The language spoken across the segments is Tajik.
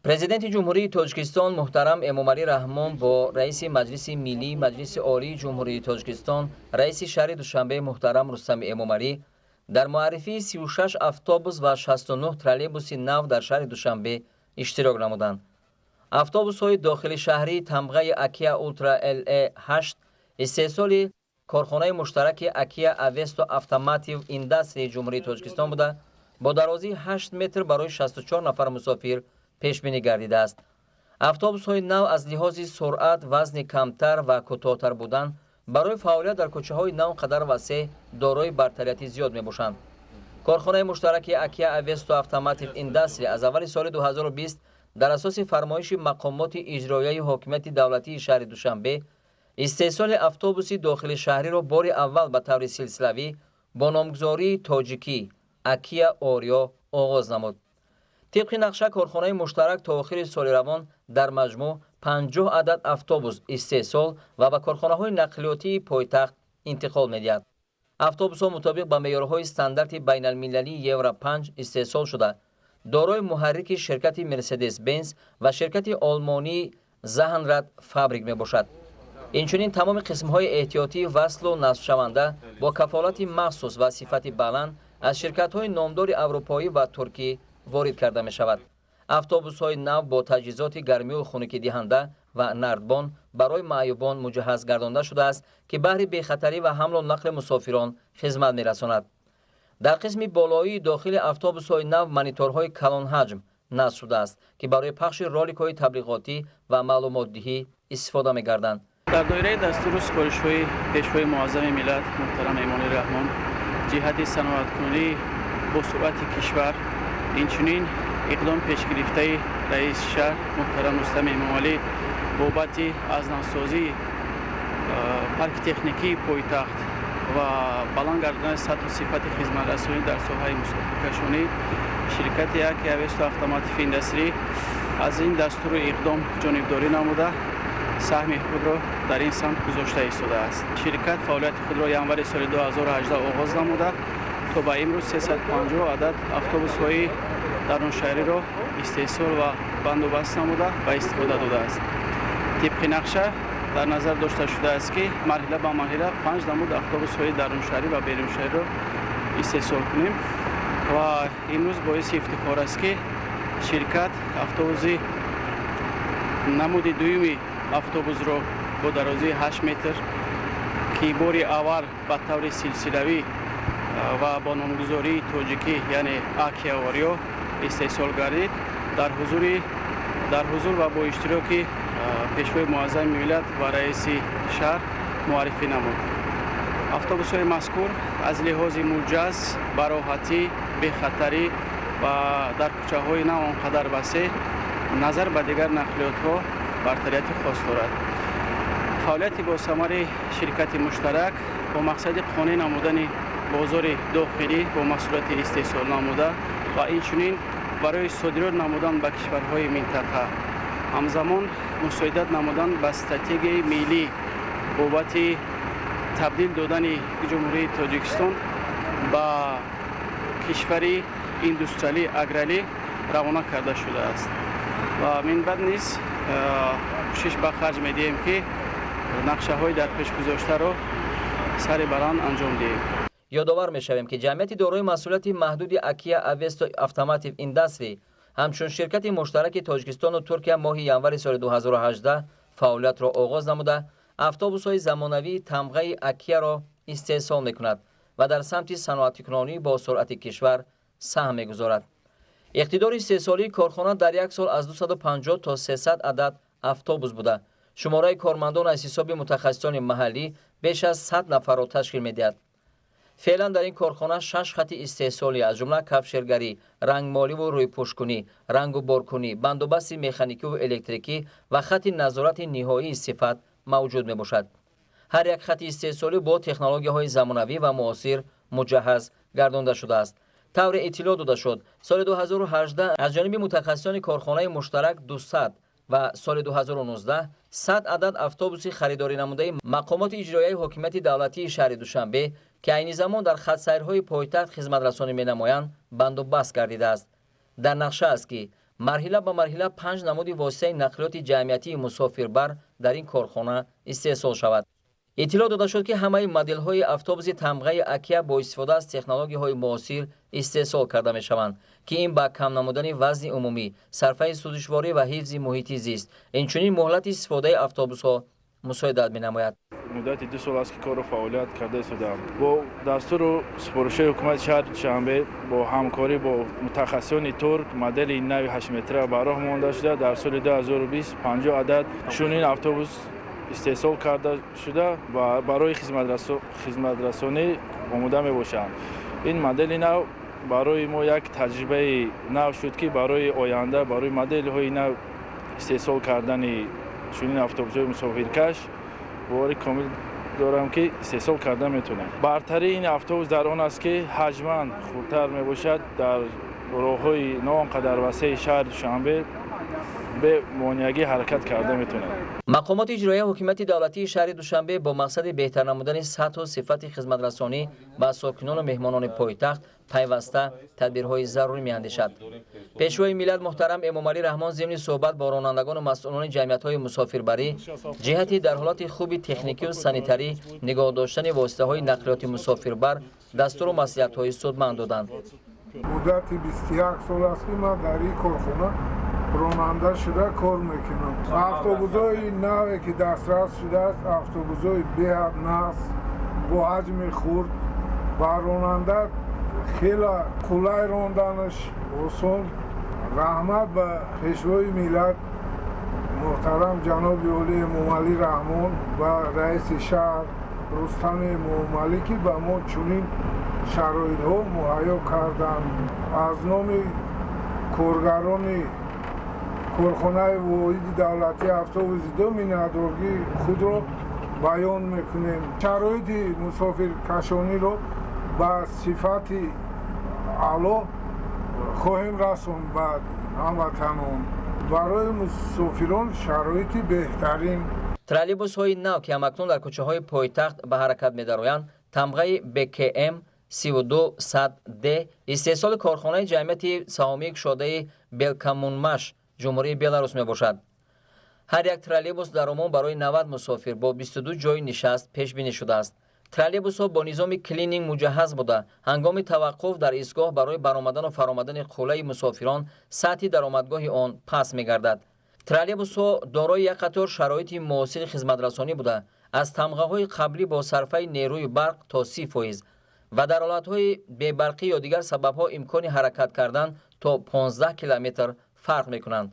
президенти ҷумҳурии тоҷикистон муҳтарам Эмомалӣ Раҳмон бо раиси маҷлиси миллӣ, маҷлиси олии ҷумҳурии тоҷикистон, раиси шаҳри Душанбе муҳтарам Рустами Эмомалӣ дар муаррифии 36 автобус ва 69 троллейбуси нав дар шаҳри Душанбе иштирок намуданд. автобусҳои дохилишаҳрии тамғаи Акия Ултра LE8 истеҳсоли корхонаи муштараки Акия Авесто Автомотив Индастрии ҷумҳурии Тоҷикистон буда, бо дарозии 8 метр барои 64 нафар мусофир пешбинӣ гардидааст. автобусҳои нав аз лиҳози суръат, вазни камтар ва кӯтоҳтар будан барои фаъолият дар кӯчаҳои нав қадар васеъ дорои бартарияти зиёд мебошанд. корхонаи муштараки Акия Авесто Автомотив Индастри аз аввали соли 2020 дар асоси фармоиши мақомоти иҷроияи ҳокимияти давлатии шаҳри Душанбе истеҳсоли автобуси дохилишаҳриро бори аввал ба таври силсилавӣ бо номгузории тоҷикӣ Акия Орио оғоз намуд. тибқи нақша корхонаи муштарак то охири соли равон дар маҷмӯъ 50 адад автобус истеҳсол ва ба корхонаҳои нақлиётии пойтахт интиқол медиҳад. автобусҳо мутобиқ ба меъёрҳои стандарти байналмилалии Евро 5 истеҳсол шуда, дорои муҳаррики ширкати Мерседес Бенз ва ширкати олмонии Заҳнрад фабрик мебошад. инчунин тамоми қисмҳои эҳтиётии васлу насбшаванда бо кафолати махсус ва сифати баланд аз ширкатҳои номдори аврупоӣ ва туркӣ ворид карда мешавад. автобусҳои нав бо таҷҳизоти гармию хунукидиҳанда ва нардбон барои маъюбон муҷаҳҳаз гардонда шудааст, ки баҳри бехатарӣ ва ҳамлу нақли мусофирон хизмат мерасонад. дар қисми болоии дохили автобусҳои нав мониторҳои калонҳаҷм насб шудааст, ки барои пахши роликҳои таблиғотӣ ва маълумотдиҳӣ истифода мегарданд. дар доираи дастуру супоришҳои пешвои муаззами миллат муҳтарам Эмомалӣ Раҳмон ҷиҳати саноаткунӣ бо суръати кишвар, инчунин иқдом пешгирифтаи раиси шаҳр муҳтарам Рустами Эмомалӣ бобати азнавсозии парки техникии пойтахт ва баланд гардонидани сатҳу сифати хизматрасонӣ дар соҳаи мусофиркашонӣ ширкати Акия Авесто Автомотив Индастри аз ин дастуру иқдом ҷонибдорӣ намуда саҳми худро дар ин самт гузошта истодааст. ширкат фаъолияти худро январи соли 2018 оғоз намуда то ба имрӯз 350 адад автобусҳои даруншаҳриро истеҳсол ва бандобаст намуда ба истифода додааст. тибқи нақша дар назар дошта шудааст, ки марҳила ба марҳила 5 намуд автобусҳои даруншаҳрӣ ва беруншаҳриро истеҳсол кунем ва имрӯз боиси ифтихор аст, ки ширкат автобуси намуди дуюми автобусро бо дарозии 8 метр, ки бори аввал ба таври силсилавӣ ва бо номгузории тоҷикӣ яъне Акия Орио истеҳсол гардид, дар ҳузур ва бо иштироки пешвои муаззами миллат ва раиси шаҳр муаррифӣ намуд. автобусҳои мазкур аз лиҳози муҷаз, бароҳатӣ, бехатарӣ ва дар кӯчаҳои нав он қадар васеъ назар ба дигар нақлиётҳо бартарияти хос дорад. фаъолияти босамари ширкати муштарак бо мақсади қонеъ намудани бозори дохилӣ бо маҳсулоти истеҳсол намуда ва инчунин барои содирот намудан ба кишварҳои минтақа, ҳамзамон мусоидат намудан ба стратегияи миллӣ бобати табдил додани ҷумҳурии Тоҷикистон ба кишвари индустриалӣ аграрӣ равона карда шудааст ва минбаъд низ кӯшиш ба харҷ медиҳем, ки нақшаҳои дар пеш гузоштаро сари баланд анҷом диҳем. ёдовар мешавем, ки ҷамъияти дорои масъулияти маҳдуди Акия Авесто Автомотив Индастри ҳамчун ширкати муштараки Тоҷикистону Туркия моҳи январи соли 2018 фаъолиятро оғоз намуда, автобусҳои замонавии тамғаи Акияро истеҳсол мекунад ва дар самти саноатикунонӣ бо суръати кишвар саҳм мегузорад. иқтидори истеҳсолии корхона дар як сол аз 250 то 300 адад автобус буда, шумораи кормандон аз ҳисоби мутахассисони маҳаллӣ беш аз 100 нафарро ташкил медиҳад. феълан дар ин корхона 6 хати истеҳсолӣ аз ҷумла кафшергарӣ, рангмоливу рӯйпӯшкунӣ, рангу боркунӣ, бандобасти механикиву электрикӣ ва хати назорати ниҳоии сифат мавҷуд мебошад. ҳар як хати истеҳсолӣ бо технологияҳои замонавӣ ва муосир муҷаҳҳаз гардонда шудааст. тавре иттилоъ дода шуд, соли 2018 аз ҷониби мутахассисони корхонаи муштарак 200 ва соли 2019 100 адад автобуси харидорӣ намудаи мақомоти иҷроияи ҳокимияти давлатии шаҳри Душанбе, ки айни замон дар хатсайрҳои пойтахт хизматрасонӣ менамоянд, банду баст гардидааст. дар нақша аст, ки марҳила ба марҳила 5 намуди воситаи нақлиёти ҷамъиятии мусофирбар дар ин корхона истеҳсол шавад. иттилоъ дода шуд ки ҳамаи моделҳои автобуси тамғаи акя бо истифода аз технологияҳои муосир истеҳсол карда мешаванд ки ин ба кам намудани вазни умумӣ, сарфаи сӯзишворӣ ва ҳифзи муҳити зист, инчунин муҳлати истифодаи автобусҳо мусоидат менамояд. муддати 2 сол аст ки кору фаъолият карда истодам. бо дастуру супоришҳои ҳукумати шаҳри Душанбе бо ҳамкорӣ бо мутахассисони турк модели нави 8 метра ба роҳ монда шуда дар соли 2020 50 адад чунин автобус истеҳсол карда шуда ва барои хизматрасонӣ омода мебошанд. ин модели нав барои мо як таҷрибаи нав шуд ки барои оянда барои моделҳои нав истеҳсол кардани чунин автобусҳои мусофиркаш бовари комил дорам ки истеҳсол карда метавонам. бартарии ин автобус дар он аст ки ҳаҷман хурдтар мебошад дар роҳҳои не он қадар васеъи шаҳри Душанбе бе монеагӣ ҳаракат карда метавонад. мақомоти иҷроияи ҳокимияти давлатии шаҳри Душанбе бо мақсади беҳтар намудани сатҳу сифати хизматрасонӣ ба сокинону меҳмонони пойтахт пайваста тадбирҳои зарурӣ меандешад. пешвои миллат муҳтарам Эмомалӣ Раҳмон зимни суҳбат бо ронандагону масъулони ҷамъиятҳои мусофирбарӣ ҷиҳати дар ҳолати хуби техникию санитарӣ нигоҳ доштани воситаҳои нақлиёти мусофирбар дастуру маслиҳатҳои судманд доданд. муддати 21 сол аст ки ман дар ин корхона ронанда шуда кор мекунам. автобусҳои наве ки дастрас шудааст автобусҳои беҳад нағз бо ҳаҷми хурд ба ронанда хеле қулай ронданаш осон. раҳмат ба пешвои миллат муҳтарам ҷаноби олӣ Эмомалӣ Раҳмон ва раиси шаҳр Рустами Эмомалӣ ки ба мо чунин шароитҳо муҳайё карданд. аз номи коргарони корхонаи воҳиди давлатии автобуси ду миннатдории худро баён мекунем. шароити мусофиркашониро ба сифати аъло хоҳем расонд ба ҳамватанон. барои мусофирон шароити беҳтарин. троллейбусҳои нав ки ҳамакнун дар кӯчаҳои пойтахт ба ҳаракат медароянд тамғаи БКМ 3200D истеҳсоли корхонаи ҷамъияти саҳомии кушодаи Белкамунмаш ҷумҳурии Беларус мебошад. ҳар як троллейбус дар умум барои 90 мусофир бо 22 ҷои нишаст пешбинӣ шудааст. троллейбусҳо бо низоми клининг муҷаҳҳаз буда ҳангоми таваққуф дар истгоҳ барои баромадану фаромадани қулаи мусофирон сатҳи даромадгоҳи он паст мегардад. троллейбусҳо дорои як қатор шароити муосири хизматрасонӣ буда аз тамғаҳои қаблӣ бо сарфаи нерӯи барқ то 30% ва дар ҳолатҳои бебарқӣ ё дигар сабабҳо имкони ҳаракат кардан то 15 километр фарқ мекунанд.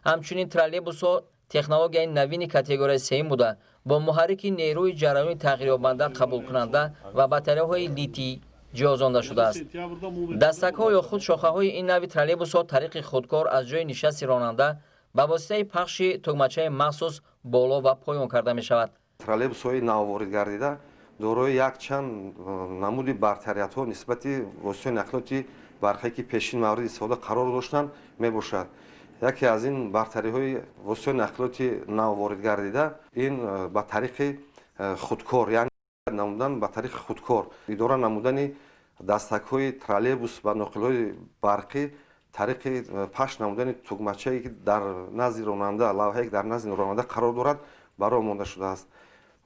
ҳамчунин троллейбусҳо технологияи навини категорияи сеюм буда бо муҳаррики нерӯи ҷараёни тағйирёбанда қабулкунанда ва батареяҳои литӣ ҷозонда шудааст. дастакҳо ё худ шохаҳои ин нави троллейбусҳо тариқи худкор аз ҷои нишасти ронанда ба воситаи пахши тугмачаи махсус боло ва поён карда мешавад. троллейбусҳои навворид гардида дорои якчанд намуди бартариятҳо нисбати воситаҳои нақлиёти барқие ки пешин мавриди истифода қарор доштанд мебошад. яке аз ин бартариҳои воситаҳои нақлиёти навворид гардида ин ба тариқи худкор яъне намудан ба тариқи худкор идора намудани дастакҳои троллейбус ва ноқилҳои барқӣ тариқи пахш намудани тугмачае ки дар назди ронанда лавҳае ки дар назди ронанда қарор дорад барои монда шудааст.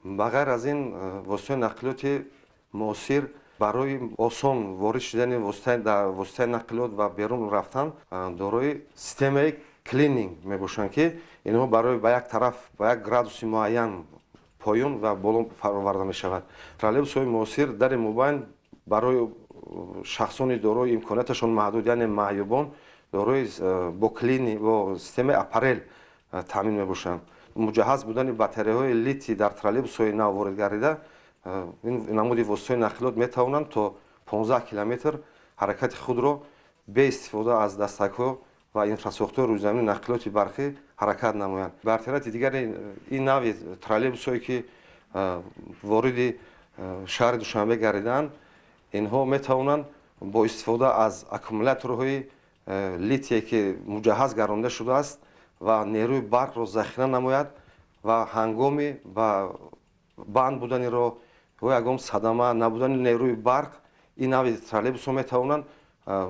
ба ғайр аз ин воситаҳои нақлиёти муосир барои осон ворид шудани воситаи нақлиёт ва берун рафтан дорои системаи клининг мебошанд ки инҳо барои ба як тараф ба як градуси муайян поён ва боло фароварда мешавад. троллейбусҳои муосир дари мубайн барои шахсони дорои имконияташон маҳдуд яъне маъюбон дорои бо клини бо системаи аппарел таъмин мебошанд. муҷаҳҳаз будани батареяҳои литий дар троллейбусҳои нав ворид гардида ин намуди воситаҳои нақлиёт метавонанд то 15 километр ҳаракати худро бе истифода аз дастакҳо ва инфрасохтори рӯззамини нақлиёти барқӣ ҳаракат намоянд. бартарияти дигари ин нави троллейбусҳое ки вориди шаҳри Душанбе гардидаанд инҳо метавонанд бо истифода аз аккумуляторҳои литие ки муҷаҳҳаз гаронда шудааст ва нерӯи барқро захира намояд ва ҳангоми ба банд будани роҳ ва ягон садама набудани нерӯи барқ ин нави троллейбусҳо метавонанд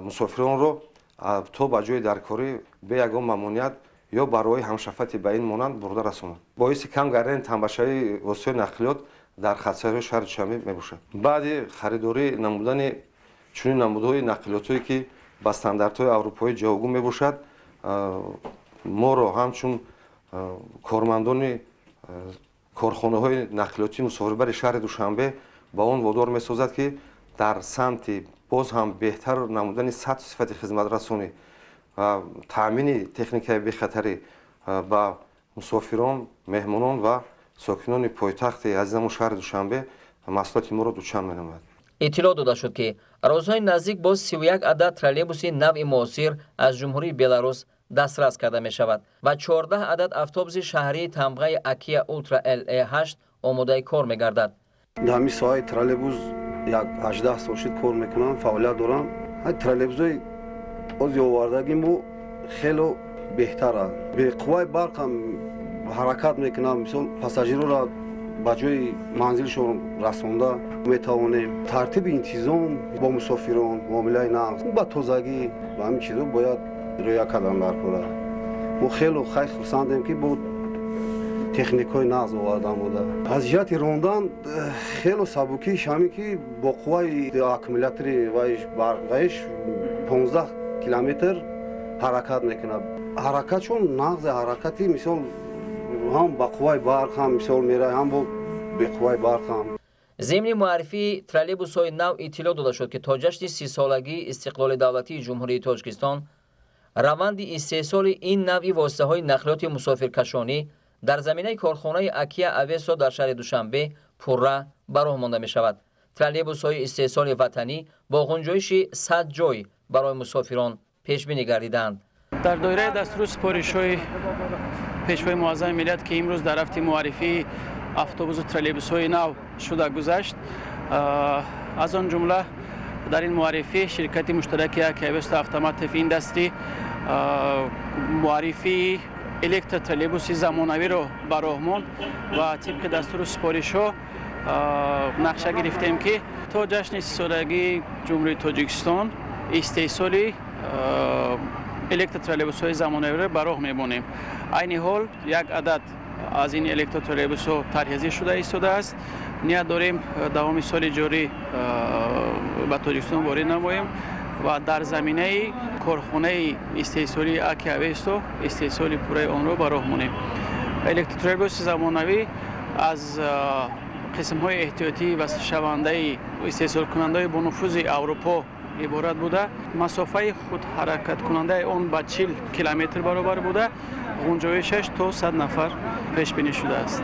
мусофиронро то ба ҷои даркорӣ бе ягон мамнуният ё барои ҳамшафати ба ин монанд бурда расонад. Боиси кам гардани тамбашавии воситаҳои нақлиёт дар хатсайрҳои шаҳри Душанбе мебошад. баъди харидорӣ намудани чунин намудҳои нақлиётое ки ба стандартҳои аврупоӣ ҷавобгӯ мебошад, моро ҳамчун кормандони корхонаҳои нақлиётии мусофирбари шаҳри Душанбе ба он водор месозад ки дар самти боз ҳам беҳтар намудани сатҳу сифати хизматрасонӣ ва таъмини техникаи бехатарӣ ба мусофирон, меҳмонон ва сокинони пойтахти азизамон шаҳри Душанбе маҳсулоти моро дучанд менамояд. иттилоъ дода шуд ки рӯзҳои наздик бо 31 адад троллейбуси нави муосир аз ҷумҳурии Беларус дастрас карда мешавад ва 14 адад автобуси шаҳрии тамғаи Акия Ултра LA8 омодаи кор мегардад. дар ҳамин соҳаи троллейбус як 18 сол шуд кор мекунам, фаъолият дорам. Троллейбусҳои ози овардаги мо хело беҳтара. Беқувваи барқ ҳам ҳаракат мекунам. Мисол пассажирора ба ҷои манзилшон расонда метавонем. Тартиби интизом бо мусофирон, муомилаи нағз ба тозагӣ ва ҳамин чизо бояд риоя кардан дар кора. мо хело хай хурсандем ки бо техникаи нағз овардан буда. Аз ҷиҳати рондан хело сабукиш ҳамин ки бо қувваи аккумулятори барқаиш 15 километр ҳаракат мекунад. ҳаракатшон нағзе ҳаракати мисол ҳам ба қувваи барқ ҳам мисол мерай, ҳам бо беқувваи барқ ҳам. зимни муаррифии троллейбусҳои нав иттилоъ дода шуд ки то ҷашни 30-солагии истиқлоли давлатии ҷумҳурии Тоҷикистон раванди истеҳсоли ин навъи воситаҳои нақлиёти мусофиркашонӣ дар заминаи корхонаи Акия Авесо дар шаҳри Душанбе пурра ба роҳ монда мешавад. Троллейбусҳои истеҳсоли ватанӣ бо ғунҷоиши 100 ҷой барои мусофирон пешбинӣ гардиданд. дар доираи дастури супоришҳои пешвои муаззами миллат ки имрӯз дар ҳафти муаррифии автобусу троллейбусҳои нав шуда гузашт, аз он ҷумла дар ин муаррифӣ ширкати муштараки Акия Авесо Автомотив Индастри муаррифии электротроллейбуси замонавиро ба роҳ монд ва тибқи дастури супоришҳо нақша гирифтем ки то ҷашни 30-солагии ҷумҳурии Тоҷикистон истеҳсоли электротроллейбусҳои замонавиро ба роҳ мебонем. айни ҳол як адад аз ин электротроллейбусҳо тарҳизӣ шуда истодааст. ният дорем давоми соли ҷорӣ ба Тоҷикистон ворид намоем ва дар заминаи корхонаи истеҳсоли Акия Авесо истеҳсоли пурраи онро ба роҳ монем. Электротроллейбуси замонавӣ аз қисмҳои эҳтиётӣ ва шавандаи истеҳсолкунандаи бо нуфузи Аврупо иборат буда, масофаи худҳаракаткунандаи он ба 40 километр баробар буда, ғунҷоишаш то 100 нафар пешбинӣ шудааст.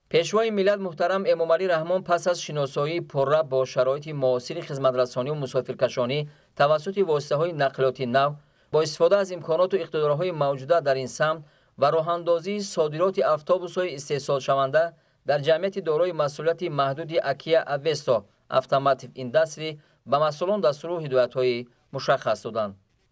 пешвои миллат муҳтарам Эмомалӣ Раҳмон пас аз шиносоии пурра бо шароити муосири хизматрасониву мусофиркашонӣ тавассути воситаҳои нақлиёти нав бо истифода аз имконоту иқтидорҳои мавҷуда дар ин самт ва роҳандозии содироти автобусҳои истеҳсолшаванда дар ҷамъияти дорои масъулияти маҳдуди Акия Авесо Автомотив Индастри ба масъулон дастуру ҳидоятҳои мушаххас доданд.